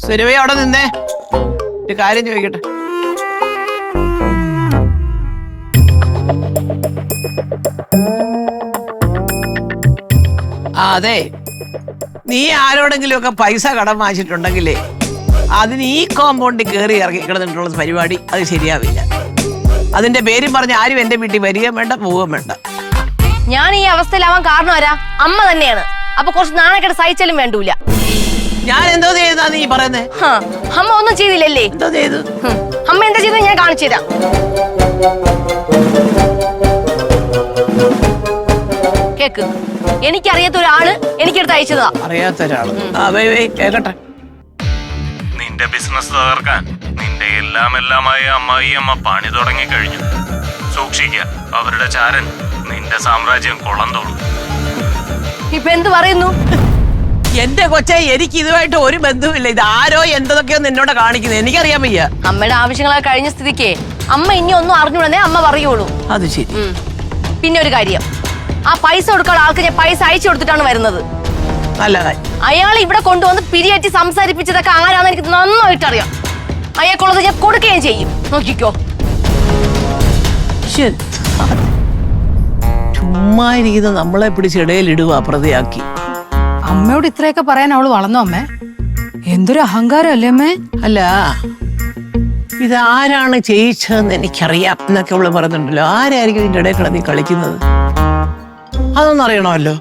സുരഭി അവിടെ നിന്നേ, ഒരു കാര്യം ചോദിക്കട്ടെ. അതെ, നീ ആരോടെങ്കിലും ഒക്കെ പൈസ കടം വാങ്ങിച്ചിട്ടുണ്ടെങ്കിലേ അതിന് ഈ കോമ്പൗണ്ടിൽ കയറി ഇറങ്ങി കിടന്നിട്ടുള്ള പരിപാടി അത് ശരിയാവില്ല. അതിന്റെ പേരും പറഞ്ഞ് ആരും എന്റെ വീട്ടിൽ വരികയും വേണ്ട, പോവുകയും വേണ്ട. ഞാൻ ഈ അവസ്ഥയിലാവാൻ കാരണം ആരാ? അമ്മ തന്നെയാണ്. അപ്പൊ കുറച്ച് നാണക്കേട് സഹിച്ചാലും വേണ്ടൂല. ഞാൻ എന്തോ ചെയ്താ നീ പറയുന്നേ? അമ്മ ഒന്നും ചെയ്തില്ലല്ലേ? എന്തോ ചെയ്തു? അമ്മ എന്താ ചെയ്തത് ഞാൻ കാണിച്ചു തരാം. കേക്ക്, എനിക്കറിയാത്ത ഒരാള് എനിക്കെടുത്ത് അയച്ചതാ. അറിയാത്ത ഒരാള്? കേക്കട്ടെ. നിന്റെ ബിസിനസ് തകർക്കാൻ നിന്റെ എല്ലാമായ അമ്മായിയമ്മ പണി തുടങ്ങി കഴിഞ്ഞു. സൂക്ഷിക്കുക, അവരുടെ ചാരൻ നിന്റെ സാമ്രാജ്യം കൊളം തോളും. ഇപ്പൊ എന്ത് പറയുന്നു? എന്റെ കൊച്ചെ, എനിക്ക് ഇതുമായിട്ട് ഒരു ബന്ധവുമില്ല. ഇത് ആരോ എന്തൊക്കെയോ നിന്നോട് കാണിക്കുന്നത് എനിക്കറിയാൻ വയ്യ. അമ്മയുടെ ആവശ്യങ്ങളൊക്കെ കഴിഞ്ഞ സ്ഥിതിക്ക് അമ്മ ഇനി ഒന്നും അറിഞ്ഞുകൂടന്നേ അമ്മ പറയുള്ളൂ. അത് ശരി. പിന്നെ ഒരു കാര്യം, ആ പൈസ കൊടുക്കാനുള്ള ആൾക്ക് ഞാൻ പൈസ അയച്ചു കൊടുത്തിട്ടാണ് വരുന്നത്. നല്ല കാര്യം. അയാൾ ഇവിടെ കൊണ്ടുവന്ന് പിരിയേറ്റി സംസാരിപ്പിച്ചതൊക്കെ ആരാന്ന് എനിക്ക് നന്നായിട്ട് അറിയാം. അയാൾക്കുള്ളത് ഞാൻ കൊടുക്കുകയും ചെയ്യും. നോക്കിക്കോ. ചുമ്മാ ഇരിക്കുന്ന നമ്മളെ പിടിച്ചിടയിലിടുക പ്രതിയാക്കി. അമ്മയോട് ഇത്രയൊക്കെ പറയാൻ അവള് വളർന്നോ അമ്മേ? എന്തൊരു അഹങ്കാരം അല്ലേ അമ്മേ? അല്ല, ഇതാരാണ് ചെയ്യിച്ചതെന്ന് എനിക്കറിയാം എന്നൊക്കെ അവള് പറയുന്നുണ്ടല്ലോ. ആരായിരിക്കും ഇതിന്റെ ഇടയിൽ കിടന്ന് കളിക്കുന്നത്? അതൊന്നും അറിയണമല്ലോ.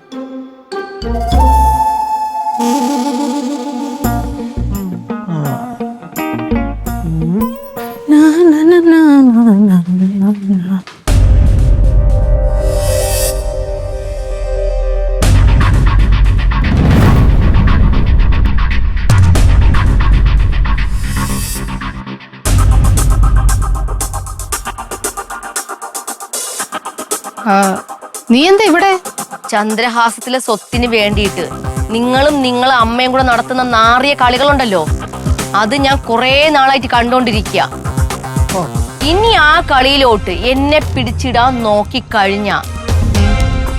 നീ എന്താ ഇവിടെ? ചന്ദ്രഹാസത്തിലെ സ്വത്തിന് വേണ്ടിയിട്ട് നിങ്ങളും നിങ്ങളെ അമ്മയും കൂടെ നടത്തുന്ന നാറിയ കളികളുണ്ടല്ലോ, അത് ഞാൻ കുറെ നാളായിട്ട് കണ്ടോണ്ടിരിക്കുക. ഇനി ആ കളിയിലോട്ട് എന്നെ പിടിച്ചിടാൻ നോക്കിക്കഴിഞ്ഞ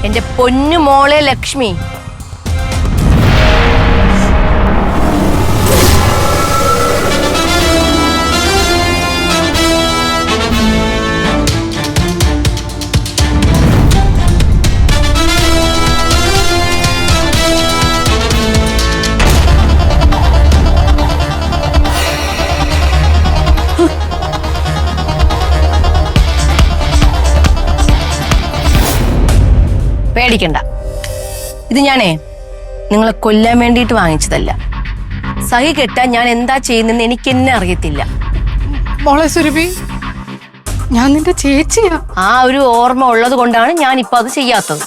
എന്റെ പൊന്നു മോളെ ലക്ഷ്മി, പേടിക്കണ്ട. ഇത് ഞാനേ നിങ്ങളെ കൊല്ലാൻ വേണ്ടിയിട്ട് വാങ്ങിച്ചതല്ല. സഹി കെട്ടാൻ ഞാൻ എന്താ ചെയ്യുന്നെന്ന് എനിക്ക് എന്നെ അറിയത്തില്ല. മോളെ സുരഭി, ഞാൻ നിന്റെ ചേച്ചിയാ. ആ ഒരു ഓർമ്മ ഉള്ളത് കൊണ്ടാണ് ഞാൻ ഇപ്പൊ അത് ചെയ്യാത്തത്.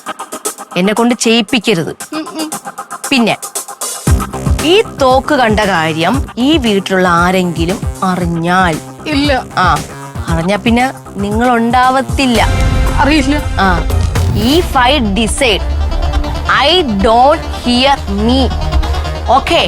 എന്നെ കൊണ്ട് ചെയ്യിപ്പിക്കരുത്. പിന്നെ ഈ തോക്ക് കണ്ട കാര്യം ഈ വീട്ടിലുള്ള ആരെങ്കിലും അറിഞ്ഞാൽ? ഇല്ല. അറിഞ്ഞാ പിന്നെ നിങ്ങൾ ഉണ്ടാവത്തില്ല. അറിയില്ല. If I decide, I don't hear me. Okay?